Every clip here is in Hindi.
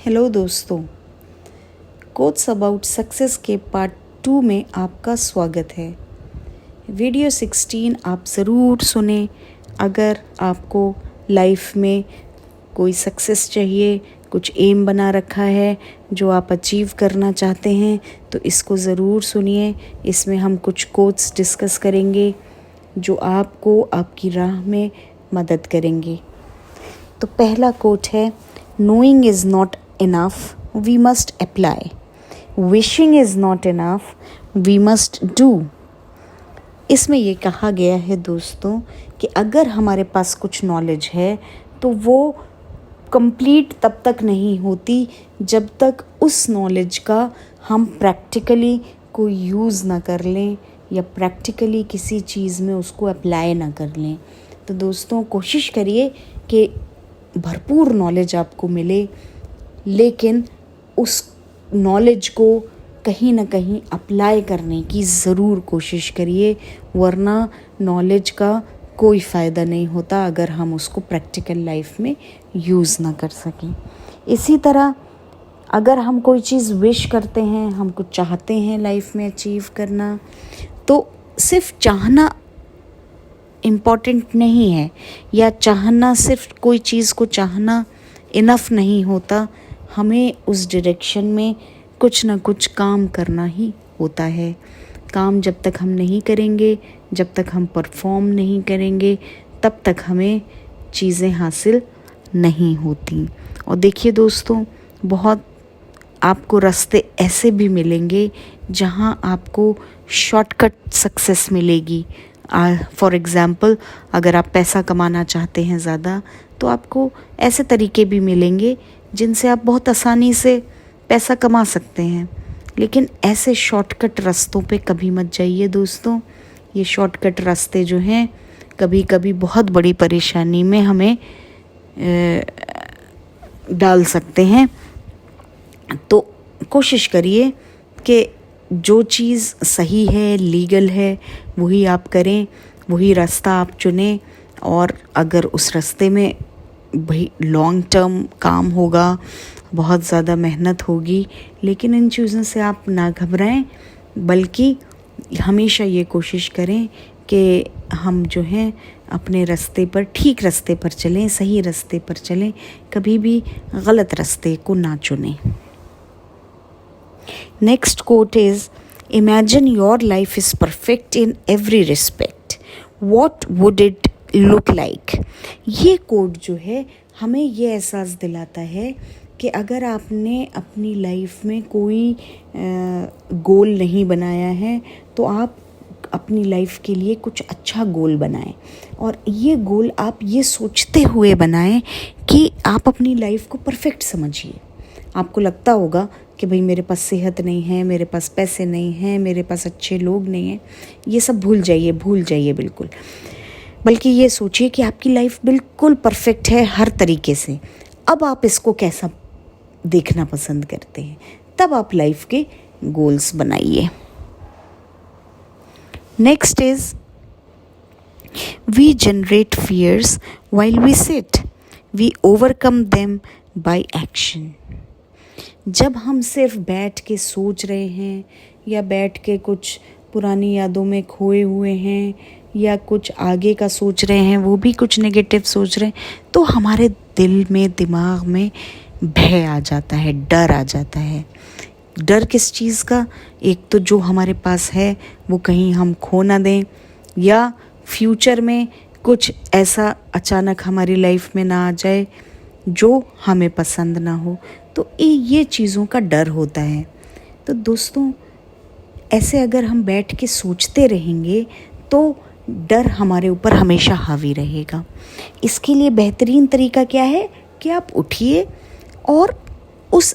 हेलो दोस्तों, कोट्स अबाउट सक्सेस के पार्ट 2 में आपका स्वागत है। वीडियो 16 आप ज़रूर सुने। अगर आपको लाइफ में कोई सक्सेस चाहिए, कुछ एम बना रखा है जो आप अचीव करना चाहते हैं, तो इसको ज़रूर सुनिए। इसमें हम कुछ कोट्स डिस्कस करेंगे जो आपको आपकी राह में मदद करेंगे। तो पहला कोट है, Knowing is not enough, we must apply. Wishing is not enough, we must do. इसमें ये कहा गया है दोस्तों कि अगर हमारे पास कुछ नॉलेज है तो वो कंप्लीट तब तक नहीं होती जब तक उस नॉलेज का हम प्रैक्टिकली कोई यूज़ ना कर लें या प्रैक्टिकली किसी चीज़ में उसको अप्लाई ना कर लें। तो दोस्तों, कोशिश करिए कि भरपूर नॉलेज आपको मिले, लेकिन उस नॉलेज को कहीं ना कहीं अप्लाई करने की ज़रूर कोशिश करिए, वरना नॉलेज का कोई फ़ायदा नहीं होता अगर हम उसको प्रैक्टिकल लाइफ में यूज़ ना कर सकें। इसी तरह अगर हम कोई चीज़ विश करते हैं, हम कुछ चाहते हैं लाइफ में अचीव करना, तो सिर्फ चाहना इम्पॉर्टेंट नहीं है, या चाहना, सिर्फ कोई चीज़ को चाहना इनफ नहीं होता। हमें उस डायरेक्शन में कुछ ना कुछ काम करना ही होता है। काम जब तक हम नहीं करेंगे, जब तक हम परफॉर्म नहीं करेंगे, तब तक हमें चीज़ें हासिल नहीं होती। और देखिए दोस्तों, बहुत आपको रास्ते ऐसे भी मिलेंगे जहां आपको शॉर्टकट सक्सेस मिलेगी। फॉर एग्ज़ाम्पल, अगर आप पैसा कमाना चाहते हैं ज़्यादा, तो आपको ऐसे तरीके भी मिलेंगे जिनसे आप बहुत आसानी से पैसा कमा सकते हैं। लेकिन ऐसे शॉर्टकट रास्तों पे कभी मत जाइए दोस्तों। ये शॉर्टकट रास्ते जो हैं कभी कभी बहुत बड़ी परेशानी में हमें डाल सकते हैं। तो कोशिश करिए कि जो चीज़ सही है, लीगल है, वही आप करें, वही रास्ता आप चुनें। और अगर उस रास्ते में भाई लॉन्ग टर्म काम होगा, बहुत ज़्यादा मेहनत होगी, लेकिन इन चीज़ों से आप ना घबराएं, बल्कि हमेशा ये कोशिश करें कि हम जो हैं अपने रास्ते पर, ठीक रास्ते पर चलें, सही रास्ते पर चलें, कभी भी गलत रास्ते को ना चुनें। Next quote is, Imagine your life is perfect in every respect. What would it look like? ये कोट जो है हमें ये एहसास दिलाता है कि अगर आपने अपनी लाइफ में कोई गोल नहीं बनाया है, तो आप अपनी लाइफ के लिए कुछ अच्छा गोल बनाएं। और ये गोल आप ये सोचते हुए बनाएं कि आप अपनी लाइफ को परफेक्ट समझिए। आपको लगता होगा कि भाई मेरे पास सेहत नहीं है, मेरे पास पैसे नहीं हैं, मेरे पास अच्छे लोग नहीं हैं, ये सब भूल जाइए बिल्कुल। बल्कि ये सोचिए कि आपकी लाइफ बिल्कुल परफेक्ट है हर तरीके से। अब आप इसको कैसा देखना पसंद करते हैं, तब आप लाइफ के गोल्स बनाइए। Next is, we generate fears while we sit, we overcome them by action. जब हम सिर्फ बैठ के सोच रहे हैं, या बैठ के कुछ पुरानी यादों में खोए हुए हैं, या कुछ आगे का सोच रहे हैं, वो भी कुछ नेगेटिव सोच रहे हैं, तो हमारे दिल में, दिमाग में भय आ जाता है, डर आ जाता है। डर किस चीज़ का? एक तो जो हमारे पास है वो कहीं हम खो ना दें, या फ्यूचर में कुछ ऐसा अचानक हमारी लाइफ में ना आ जाए जो हमें पसंद ना हो, तो ये चीज़ों का डर होता है। तो दोस्तों, ऐसे अगर हम बैठ के सोचते रहेंगे तो डर हमारे ऊपर हमेशा हावी रहेगा। इसके लिए बेहतरीन तरीका क्या है कि आप उठिए और उस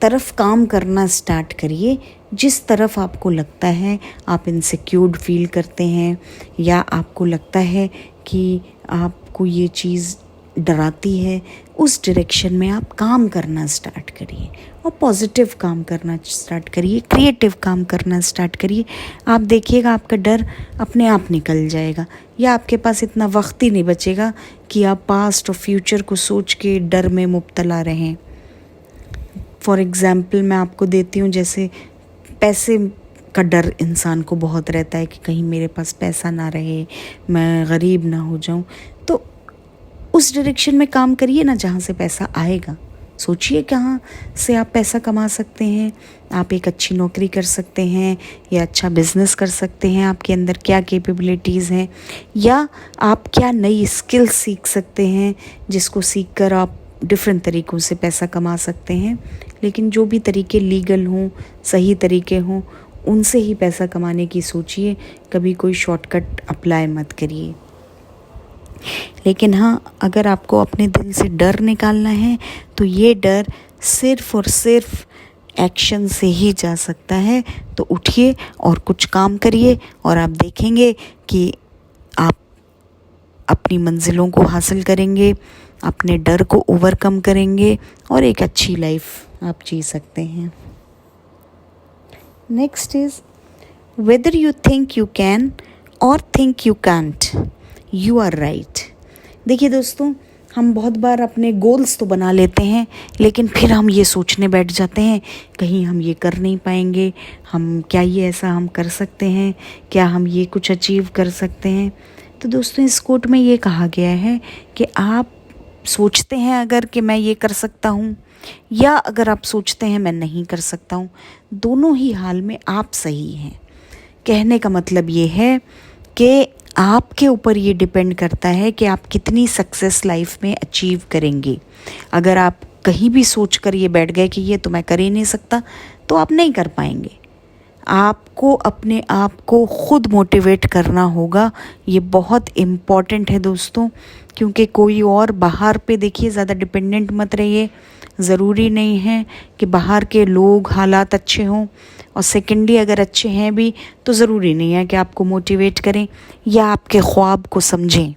तरफ काम करना स्टार्ट करिए जिस तरफ आपको लगता है आप इनसिक्योर फील करते हैं, या आपको लगता है कि आपको ये चीज़ डराती है। उस डायरेक्शन में आप काम करना स्टार्ट करिए और पॉजिटिव काम करना स्टार्ट करिए, क्रिएटिव काम करना स्टार्ट करिए। आप देखिएगा आपका डर अपने आप निकल जाएगा, या आपके पास इतना वक्त ही नहीं बचेगा कि आप पास्ट और फ्यूचर को सोच के डर में मुब्तला रहें। फॉर एग्ज़ाम्पल मैं आपको देती हूँ, जैसे पैसे का डर इंसान को बहुत रहता है कि कहीं मेरे पास पैसा ना रहे, मैं गरीब ना हो जाऊँ। तो उस डायरेक्शन में काम करिए ना जहाँ से पैसा आएगा। सोचिए कहाँ से आप पैसा कमा सकते हैं। आप एक अच्छी नौकरी कर सकते हैं या अच्छा बिजनेस कर सकते हैं। आपके अंदर क्या कैपेबिलिटीज़ हैं, या आप क्या नई स्किल सीख सकते हैं जिसको सीख कर आप डिफरेंट तरीक़ों से पैसा कमा सकते हैं। लेकिन जो भी तरीके लीगल हों, सही तरीके हों, उनसे ही पैसा कमाने की सोचिए। कभी कोई शॉर्टकट अप्लाई मत करिए। लेकिन हाँ, अगर आपको अपने दिल से डर निकालना है तो ये डर सिर्फ़ और सिर्फ एक्शन से ही जा सकता है। तो उठिए और कुछ काम करिए और आप देखेंगे कि आप अपनी मंजिलों को हासिल करेंगे, अपने डर को ओवरकम करेंगे और एक अच्छी लाइफ आप जी सकते हैं। Next is whether you think you can और think you can't, you are right. देखिए दोस्तों, हम बहुत बार अपने गोल्स तो बना लेते हैं, लेकिन फिर हम ये सोचने बैठ जाते हैं कहीं हम ये कर नहीं पाएंगे, हम क्या ये ऐसा हम कर सकते हैं, क्या हम ये कुछ अचीव कर सकते हैं। तो दोस्तों, इस कोट में ये कहा गया है कि आप सोचते हैं अगर कि मैं ये कर सकता हूँ, या अगर आप सोचते हैं मैं नहीं कर सकता हूँ, दोनों ही हाल में आप सही हैं। कहने का मतलब ये है कि आपके ऊपर ये डिपेंड करता है कि आप कितनी सक्सेस लाइफ में अचीव करेंगे। अगर आप कहीं भी सोच कर ये बैठ गए कि ये तो मैं कर ही नहीं सकता, तो आप नहीं कर पाएंगे। आपको अपने आप को खुद मोटिवेट करना होगा। ये बहुत इम्पॉर्टेंट है दोस्तों, क्योंकि कोई और बाहर पे देखिए ज़्यादा डिपेंडेंट मत रहिए। ज़रूरी नहीं है कि बाहर के लोग हालात अच्छे हों, और सेकेंडली अगर अच्छे हैं भी तो ज़रूरी नहीं है कि आपको मोटिवेट करें या आपके ख्वाब को समझें।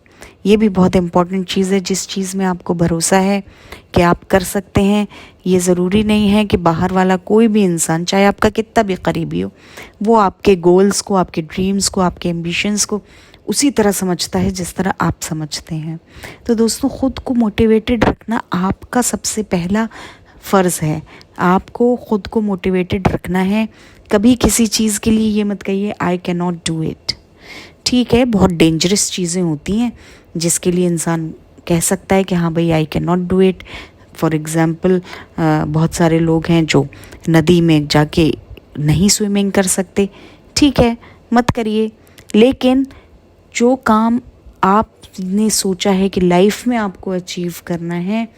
ये भी बहुत इम्पॉर्टेंट चीज़ है। जिस चीज़ में आपको भरोसा है कि आप कर सकते हैं, ये ज़रूरी नहीं है कि बाहर वाला कोई भी इंसान, चाहे आपका कितना भी करीबी हो, वो आपके गोल्स को, आपके ड्रीम्स को, आपके एम्बिशंस को उसी तरह समझता है जिस तरह आप समझते हैं। तो दोस्तों, ख़ुद को मोटिवेटेड रखना आपका सबसे पहला फ़र्ज़ है। आपको ख़ुद को मोटिवेटेड रखना है। कभी किसी चीज़ के लिए ये मत कहिए I can not do it. ठीक है, बहुत डेंजरस चीज़ें होती हैं जिसके लिए इंसान कह सकता है कि हाँ भाई I can not do it. For example, बहुत सारे लोग हैं जो नदी में जाके नहीं स्विमिंग कर सकते। ठीक है, मत करिए। लेकिन जो काम आपने सोचा है कि लाइफ में आपको अचीव करना है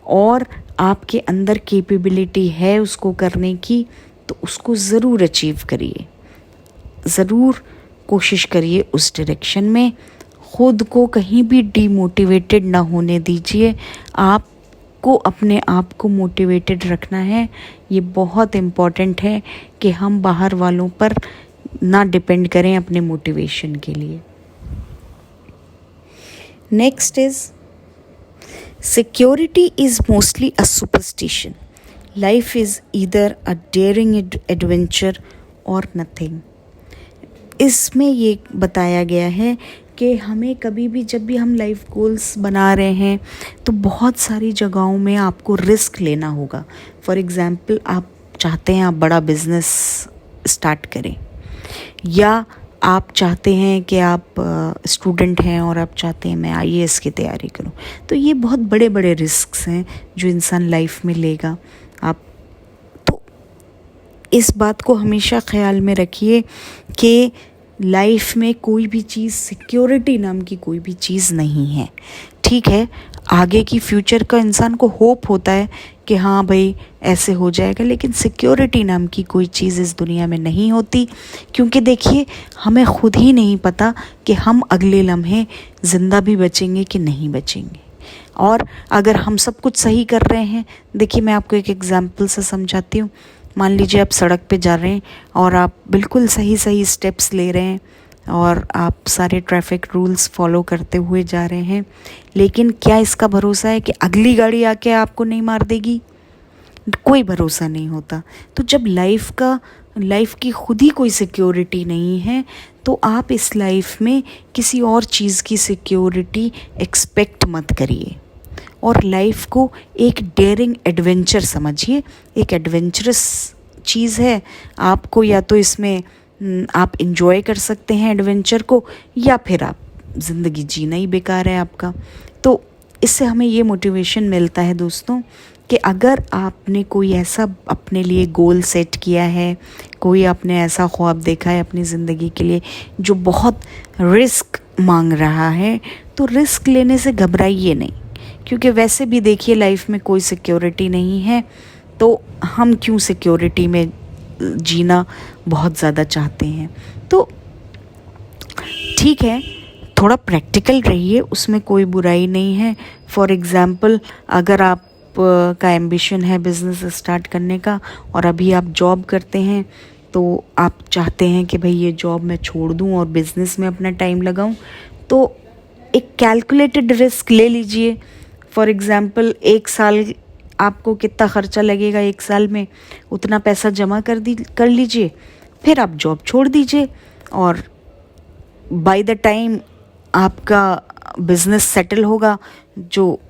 और आपके अंदर कैपेबिलिटी है उसको करने की, तो उसको ज़रूर अचीव करिए। ज़रूर कोशिश करिए उस डायरेक्शन में। ख़ुद को कहीं भी डीमोटिवेटेड ना होने दीजिए। आपको अपने आप को मोटिवेटेड रखना है। ये बहुत इम्पॉर्टेंट है कि हम बाहर वालों पर ना डिपेंड करें अपने मोटिवेशन के लिए। Next is security is mostly a superstition. Life is either a dairying adventure और नथिंग। इसमें ये बताया गया है कि हमें कभी भी, जब भी हम लाइफ गोल्स बना रहे हैं, तो बहुत सारी जगहों में आपको रिस्क लेना होगा। फॉर एग्ज़ाम्पल, आप चाहते हैं आप बड़ा बिज़नेस स्टार्ट करें, या आप चाहते हैं कि आप स्टूडेंट हैं और आप चाहते हैं मैं IAS की तैयारी करूं। तो ये बहुत बड़े बड़े रिस्क्स हैं जो इंसान लाइफ में लेगा। आप तो इस बात को हमेशा ख्याल में रखिए कि लाइफ में कोई भी चीज़, सिक्योरिटी नाम की कोई भी चीज़ नहीं है। ठीक है, आगे की फ्यूचर का इंसान को होप होता है कि हाँ भाई ऐसे हो जाएगा, लेकिन सिक्योरिटी नाम की कोई चीज़ इस दुनिया में नहीं होती। क्योंकि देखिए, हमें खुद ही नहीं पता कि हम अगले लम्हे ज़िंदा भी बचेंगे कि नहीं बचेंगे। और अगर हम सब कुछ सही कर रहे हैं, देखिए मैं आपको एक एग्जांपल से समझाती हूँ। मान लीजिए आप सड़क पे जा रहे हैं और आप बिल्कुल सही सही स्टेप्स ले रहे हैं और आप सारे ट्रैफिक रूल्स फॉलो करते हुए जा रहे हैं, लेकिन क्या इसका भरोसा है कि अगली गाड़ी आके आपको नहीं मार देगी? कोई भरोसा नहीं होता। तो जब लाइफ की खुद ही कोई सिक्योरिटी नहीं है, तो आप इस लाइफ में किसी और चीज़ की सिक्योरिटी एक्सपेक्ट मत करिए। और लाइफ को एक डेयरिंग एडवेंचर समझिए। एक एडवेंचरस चीज़ है, आपको या तो इसमें आप इंजॉय कर सकते हैं एडवेंचर को, या फिर आप ज़िंदगी जीना ही बेकार है आपका। तो इससे हमें ये मोटिवेशन मिलता है दोस्तों कि अगर आपने कोई ऐसा अपने लिए गोल सेट किया है, कोई आपने ऐसा ख्वाब देखा है अपनी ज़िंदगी के लिए जो बहुत रिस्क मांग रहा है, तो रिस्क लेने से घबराइए नहीं, क्योंकि वैसे भी देखिए लाइफ में कोई सिक्योरिटी नहीं है, तो हम क्यों सिक्योरिटी में जीना बहुत ज़्यादा चाहते हैं। तो ठीक है, थोड़ा प्रैक्टिकल रहिए, उसमें कोई बुराई नहीं है। फॉर एग्ज़ाम्पल, अगर आप का एम्बिशन है बिज़नेस स्टार्ट करने का और अभी आप जॉब करते हैं, तो आप चाहते हैं कि भाई ये जॉब मैं छोड़ दूं और बिज़नेस में अपना टाइम लगाऊं, तो एक कैलकुलेटेड रिस्क ले लीजिए। फॉर एग्ज़ाम्पल, 1 साल आपको कितना ख़र्चा लगेगा 1 साल में, उतना पैसा जमा कर लीजिए, फिर आप जॉब छोड़ दीजिए, और बाय द टाइम आपका बिज़नेस सेटल होगा, जो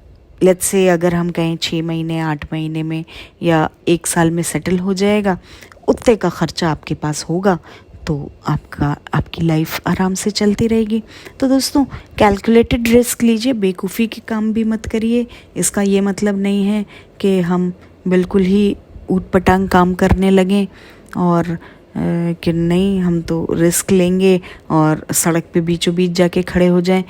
लेट्स से अगर हम कहें 6 महीने 8 महीने में या 1 साल में सेटल हो जाएगा, उतने का ख़र्चा आपके पास होगा, तो आपकी लाइफ आराम से चलती रहेगी। तो दोस्तों, कैलकुलेटेड रिस्क लीजिए, बेवकूफ़ी के काम भी मत करिए। इसका ये मतलब नहीं है कि हम बिल्कुल ही ऊट-पटांग काम करने लगें और कि नहीं हम तो रिस्क लेंगे और सड़क पे बीचों बीच जाके खड़े हो जाएं।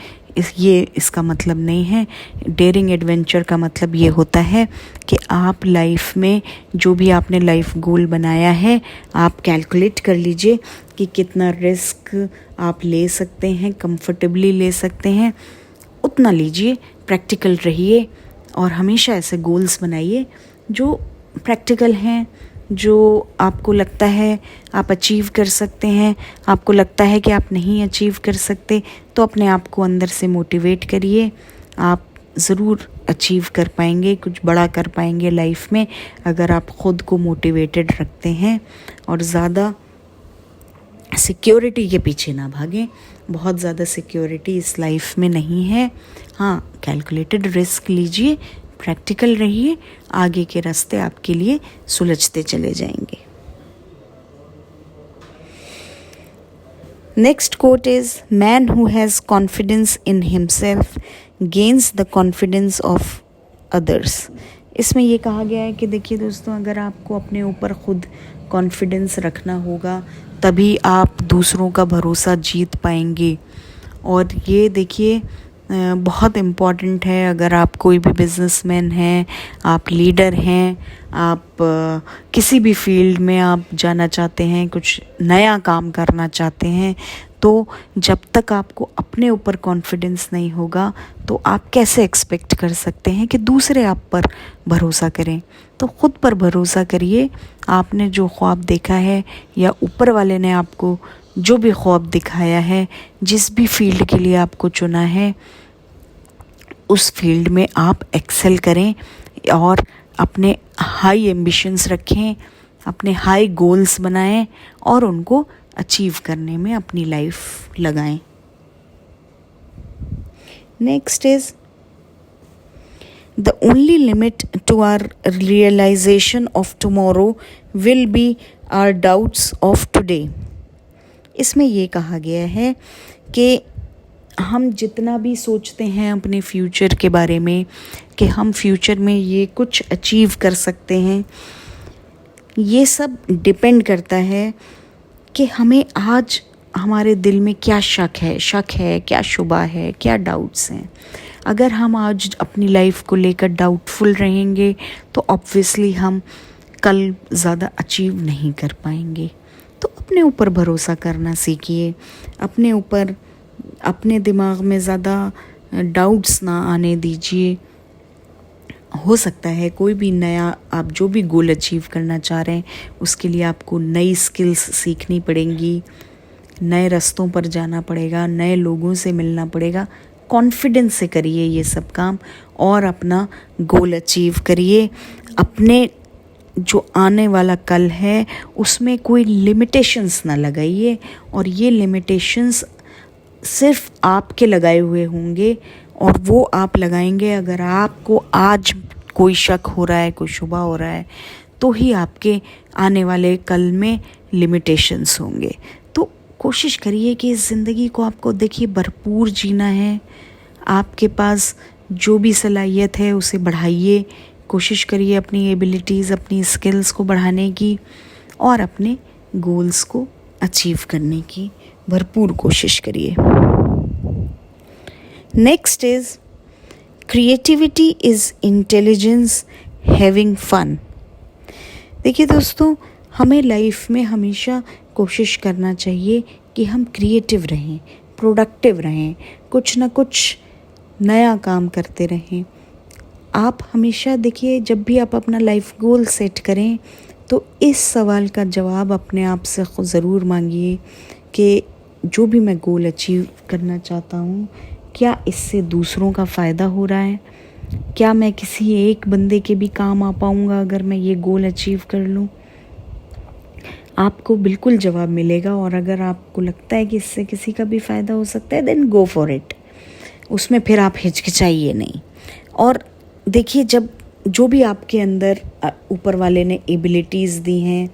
इसका मतलब नहीं है। डेयरिंग एडवेंचर का मतलब ये होता है कि आप लाइफ में जो भी आपने लाइफ गोल बनाया है, आप कैलकुलेट कर लीजिए कि कितना रिस्क आप ले सकते हैं, कंफर्टेबली ले सकते हैं, उतना लीजिए। प्रैक्टिकल रहिए और हमेशा ऐसे गोल्स बनाइए जो प्रैक्टिकल हैं, जो आपको लगता है आप अचीव कर सकते हैं। आपको लगता है कि आप नहीं अचीव कर सकते, तो अपने आप को अंदर से मोटिवेट करिए। आप ज़रूर अचीव कर पाएंगे, कुछ बड़ा कर पाएंगे लाइफ में, अगर आप ख़ुद को मोटिवेटेड रखते हैं और ज़्यादा सिक्योरिटी के पीछे ना भागें। बहुत ज़्यादा सिक्योरिटी इस लाइफ में नहीं है। हाँ, कैलकुलेटेड रिस्क लीजिए, प्रैक्टिकल रहिए, आगे के रास्ते आपके लिए सुलझते चले जाएंगे। Next quote is, man who has confidence in himself gains the confidence of others. इसमें ये कहा गया है कि देखिए दोस्तों, अगर आपको अपने ऊपर खुद कॉन्फिडेंस रखना होगा, तभी आप दूसरों का भरोसा जीत पाएंगे। और ये देखिए बहुत इम्पॉर्टेंट है। अगर आप कोई भी बिजनेसमैन हैं, आप लीडर हैं, आप किसी भी फील्ड में आप जाना चाहते हैं, कुछ नया काम करना चाहते हैं, तो जब तक आपको अपने ऊपर कॉन्फिडेंस नहीं होगा, तो आप कैसे एक्सपेक्ट कर सकते हैं कि दूसरे आप पर भरोसा करें। तो ख़ुद पर भरोसा करिए। आपने जो ख्वाब देखा है या ऊपर वाले ने आपको जो भी ख्वाब दिखाया है, जिस भी फील्ड के लिए आपको चुना है, उस फील्ड में आप एक्सेल करें और अपने हाई एम्बिशंस रखें, अपने हाई गोल्स बनाएं और उनको अचीव करने में अपनी लाइफ लगाएं। Next is, the only limit to our realisation of tomorrow will be our doubts of today. इसमें ये कहा गया है कि हम जितना भी सोचते हैं अपने फ्यूचर के बारे में कि हम फ्यूचर में ये कुछ अचीव कर सकते हैं, ये सब डिपेंड करता है कि हमें आज हमारे दिल में क्या शक है, क्या शुबा है, क्या डाउट्स हैं। अगर हम आज अपनी लाइफ को लेकर डाउटफुल रहेंगे, तो ऑब्वियसली हम कल ज़्यादा अचीव नहीं कर पाएंगे। तो अपने ऊपर भरोसा करना सीखिए, अपने ऊपर, अपने दिमाग में ज़्यादा डाउट्स ना आने दीजिए। हो सकता है कोई भी नया आप जो भी गोल अचीव करना चाह रहे हैं, उसके लिए आपको नई स्किल्स सीखनी पड़ेंगी, नए रास्तों पर जाना पड़ेगा, नए लोगों से मिलना पड़ेगा। कॉन्फिडेंस से करिए ये सब काम और अपना गोल अचीव करिए। अपने जो आने वाला कल है उसमें कोई लिमिटेशंस ना लगाइए, और ये लिमिटेशंस सिर्फ आपके लगाए हुए होंगे और वो आप लगाएंगे। अगर आपको आज कोई शक हो रहा है, कोई शुबा हो रहा है, तो ही आपके आने वाले कल में लिमिटेशंस होंगे। तो कोशिश करिए कि इस ज़िंदगी को आपको देखिए भरपूर जीना है। आपके पास जो भी सलाहियत है उसे बढ़ाइए, कोशिश करिए अपनी एबिलिटीज़, अपनी स्किल्स को बढ़ाने की और अपने गोल्स को अचीव करने की भरपूर कोशिश करिए। Next is creativity is intelligence having fun. देखिए दोस्तों, हमें लाइफ में हमेशा कोशिश करना चाहिए कि हम क्रिएटिव रहें, प्रोडक्टिव रहें, कुछ ना कुछ नया काम करते रहें। आप हमेशा देखिए, जब भी आप अपना लाइफ गोल सेट करें तो इस सवाल का जवाब अपने आप से ज़रूर मांगिए कि जो भी मैं गोल अचीव करना चाहता हूँ, क्या इससे दूसरों का फ़ायदा हो रहा है? क्या मैं किसी एक बंदे के भी काम आ पाऊँगा अगर मैं ये गोल अचीव कर लूँ? आपको बिल्कुल जवाब मिलेगा। और अगर आपको लगता है कि इससे किसी का भी फ़ायदा हो सकता है, देन गो फॉर इट। उसमें फिर आप हिचकिचाइए नहीं। और देखिए, जब जो भी आपके अंदर ऊपर वाले ने एबिलिटीज़ दी हैं,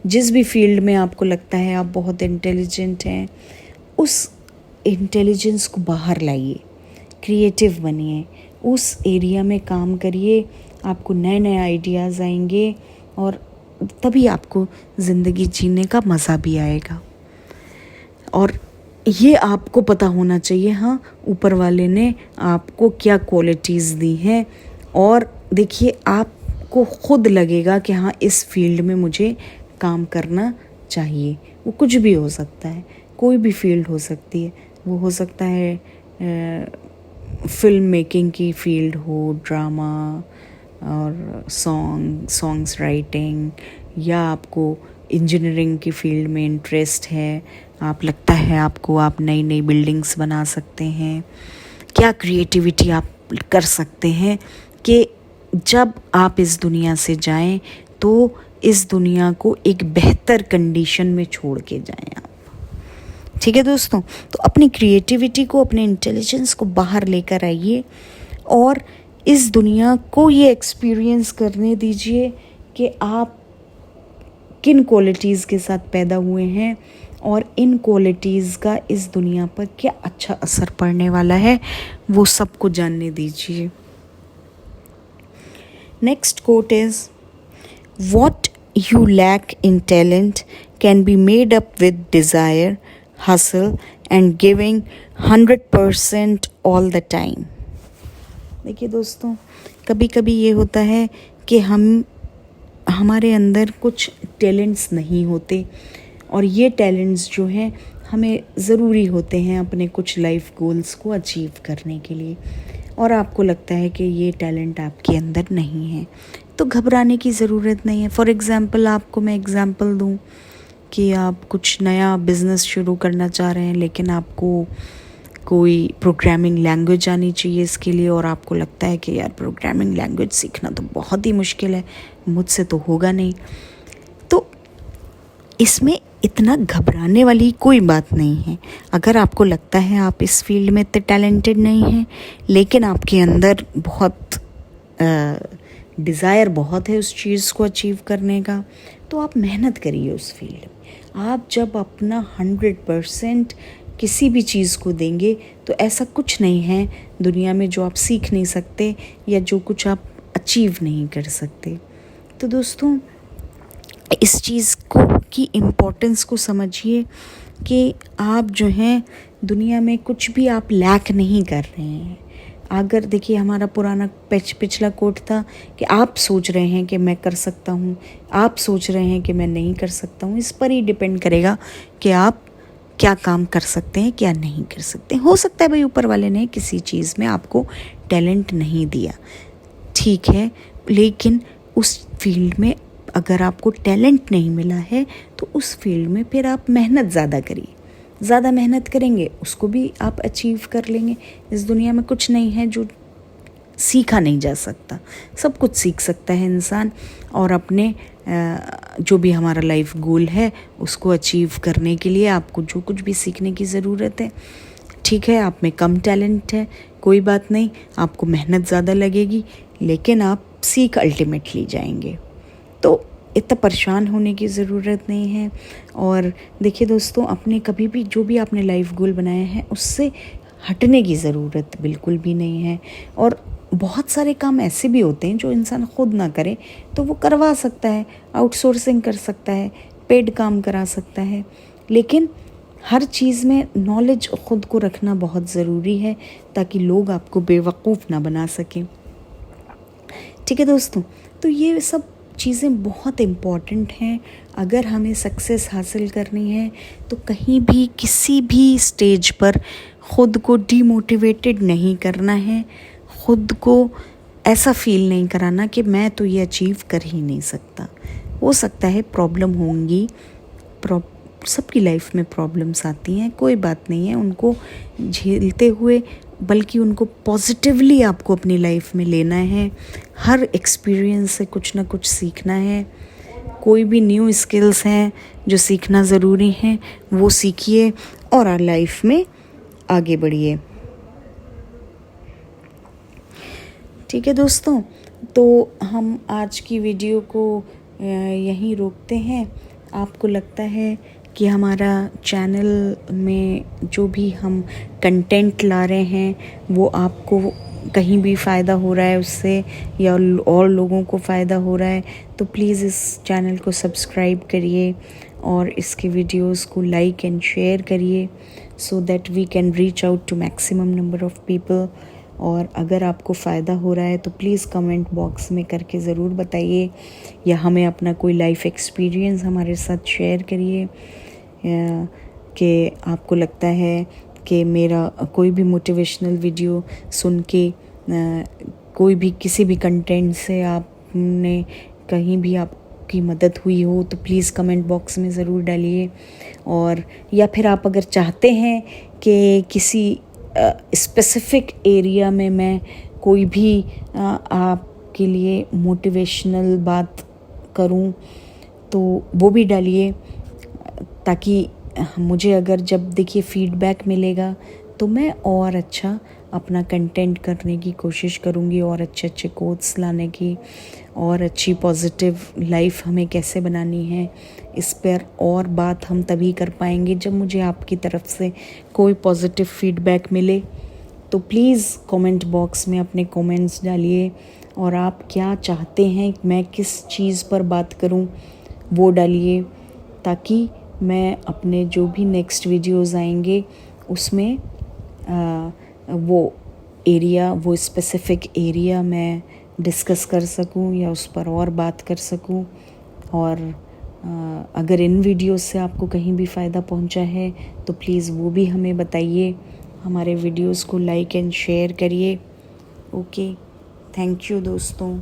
जिस भी फील्ड में आपको लगता है आप बहुत इंटेलिजेंट हैं, उस इंटेलिजेंस को बाहर लाइए, क्रिएटिव बनिए, उस एरिया में काम करिए। आपको नए नए आइडियाज़ आएंगे और तभी आपको ज़िंदगी जीने का मज़ा भी आएगा। और ये आपको पता होना चाहिए, हाँ, ऊपर वाले ने आपको क्या क्वालिटीज़ दी हैं। और देखिए, आपको खुद लगेगा कि हाँ, इस फील्ड में मुझे काम करना चाहिए। वो कुछ भी हो सकता है, कोई भी फील्ड हो सकती है। वो हो सकता है फिल्म मेकिंग की फील्ड हो, ड्रामा और सॉन्ग्स राइटिंग, या आपको इंजीनियरिंग की फील्ड में इंटरेस्ट है, आप लगता है आपको आप नई नई बिल्डिंग्स बना सकते हैं। क्या क्रिएटिविटी आप कर सकते हैं कि जब आप इस दुनिया से जाएं तो इस दुनिया को एक बेहतर कंडीशन में छोड़ के जाएं आप। ठीक है दोस्तों, तो अपनी क्रिएटिविटी को, अपने इंटेलिजेंस को बाहर लेकर आइए और इस दुनिया को ये एक्सपीरियंस करने दीजिए कि आप किन क्वालिटीज़ के साथ पैदा हुए हैं और इन क्वालिटीज़ का इस दुनिया पर क्या अच्छा असर पड़ने वाला है, वो सबको जानने दीजिए। Next quote is, what you lack in talent can be made up with desire, hustle and giving 100% all the time. देखिए दोस्तों, कभी कभी ये होता है कि हमारे अंदर कुछ टैलेंट्स नहीं होते और ये टैलेंट्स जो हैं हमें ज़रूरी होते हैं अपने कुछ लाइफ गोल्स को अचीव करने के लिए, और आपको लगता है कि ये टैलेंट आपके अंदर नहीं है, तो घबराने की ज़रूरत नहीं है। फॉर एग्ज़ाम्पल, आपको मैं एग्ज़ाम्पल दूँ कि आप कुछ नया बिज़नेस शुरू करना चाह रहे हैं, लेकिन आपको कोई प्रोग्रामिंग लैंग्वेज आनी चाहिए इसके लिए, और आपको लगता है कि यार प्रोग्रामिंग लैंग्वेज सीखना तो बहुत ही मुश्किल है, मुझसे तो होगा नहीं। तो इसमें इतना घबराने वाली कोई बात नहीं है। अगर आपको लगता है आप इस फील्ड में इतने टैलेंटेड नहीं हैं, लेकिन आपके अंदर बहुत डिज़ायर बहुत है उस चीज़ को अचीव करने का, तो आप मेहनत करिए उस फील्ड में। आप जब अपना 100% किसी भी चीज़ को देंगे तो ऐसा कुछ नहीं है दुनिया में जो आप सीख नहीं सकते या जो कुछ आप अचीव नहीं कर सकते। तो दोस्तों, इस चीज़ को की इम्पोर्टेंस को समझिए कि आप जो हैं दुनिया में कुछ भी आप लैक नहीं कर रहे हैं। अगर देखिए, हमारा पुराना पिछला कोट था कि आप सोच रहे हैं कि मैं कर सकता हूँ, आप सोच रहे हैं कि मैं नहीं कर सकता हूँ। इस पर ही डिपेंड करेगा कि आप क्या काम कर सकते हैं, क्या नहीं कर सकते। हो सकता है भाई ऊपर वाले ने किसी चीज़ में आपको टैलेंट नहीं दिया, ठीक है, लेकिन उस फील्ड में अगर आपको टैलेंट नहीं मिला है तो उस फील्ड में फिर आप मेहनत ज़्यादा करिए। ज़्यादा मेहनत करेंगे उसको भी आप अचीव कर लेंगे। इस दुनिया में कुछ नहीं है जो सीखा नहीं जा सकता, सब कुछ सीख सकता है इंसान। और अपने जो भी हमारा लाइफ गोल है उसको अचीव करने के लिए आपको जो कुछ भी सीखने की ज़रूरत है, ठीक है, आप में कम टैलेंट है, कोई बात नहीं, आपको मेहनत ज़्यादा लगेगी, लेकिन आप सीख अल्टीमेटली जाएंगे। तो इतना परेशान होने की ज़रूरत नहीं है। और देखिए दोस्तों, अपने कभी भी जो भी आपने लाइफ गोल बनाया है उससे हटने की ज़रूरत बिल्कुल भी नहीं है। और बहुत सारे काम ऐसे भी होते हैं जो इंसान खुद ना करे तो वो करवा सकता है, आउटसोर्सिंग कर सकता है, पेड काम करा सकता है, लेकिन हर चीज़ में नॉलेज खुद को रखना बहुत ज़रूरी है ताकि लोग आपको बेवकूफ़ ना बना सकें। ठीक है दोस्तों, तो ये सब चीज़ें बहुत इम्पॉर्टेंट हैं। अगर हमें सक्सेस हासिल करनी है तो कहीं भी किसी भी स्टेज पर ख़ुद को डीमोटिवेटेड नहीं करना है, ख़ुद को ऐसा फील नहीं कराना कि मैं तो ये अचीव कर ही नहीं सकता। हो सकता है प्रॉब्लम होंगी, सबकी लाइफ में प्रॉब्लम्स आती हैं, कोई बात नहीं है, उनको झेलते हुए बल्कि उनको पॉजिटिवली आपको अपनी लाइफ में लेना है। हर एक्सपीरियंस से कुछ ना कुछ सीखना है। कोई भी न्यू स्किल्स हैं जो सीखना ज़रूरी हैं, वो सीखिए और लाइफ में आगे बढ़िए। ठीक है दोस्तों, तो हम आज की वीडियो को यहीं रोकते हैं। आपको लगता है कि हमारा चैनल में जो भी हम कंटेंट ला रहे हैं वो आपको कहीं भी फ़ायदा हो रहा है उससे, या और लोगों को फ़ायदा हो रहा है, तो प्लीज़ इस चैनल को सब्सक्राइब करिए और इसके वीडियोस को लाइक एंड शेयर करिए so that we can reach out to maximum number of people. और अगर आपको फ़ायदा हो रहा है तो प्लीज़ कमेंट बॉक्स में करके ज़रूर बताइए, या हमें अपना कोई लाइफ एक्सपीरियंस हमारे साथ शेयर करिए कि आपको लगता है कि मेरा कोई भी मोटिवेशनल वीडियो सुन के कोई भी किसी भी कंटेंट से आपने कहीं भी आपकी मदद हुई हो तो प्लीज़ कमेंट बॉक्स में ज़रूर डालिए। और या फिर आप अगर चाहते हैं कि किसी स्पेसिफ़िक एरिया में मैं कोई भी आपके लिए मोटिवेशनल बात करूं तो वो भी डालिए, ताकि मुझे अगर जब देखिए फीडबैक मिलेगा तो मैं और अच्छा अपना कंटेंट करने की कोशिश करूँगी, और अच्छे अच्छे कोट्स लाने की, और अच्छी पॉजिटिव लाइफ हमें कैसे बनानी है इस पर और बात हम तभी कर पाएंगे जब मुझे आपकी तरफ से कोई पॉजिटिव फीडबैक मिले। तो प्लीज़ कमेंट बॉक्स में अपने कमेंट्स डालिए, और आप क्या चाहते हैं मैं किस चीज़ पर बात करूं वो डालिए, ताकि मैं अपने जो भी नेक्स्ट वीडियोस आएंगे उसमें वो स्पेसिफ़िक एरिया मैं डिस्कस कर सकूं या उस पर और बात कर सकूं। और अगर इन वीडियोस से आपको कहीं भी फ़ायदा पहुंचा है तो प्लीज़ वो भी हमें बताइए। हमारे वीडियोस को लाइक एंड शेयर करिए। ओके, थैंक यू दोस्तों।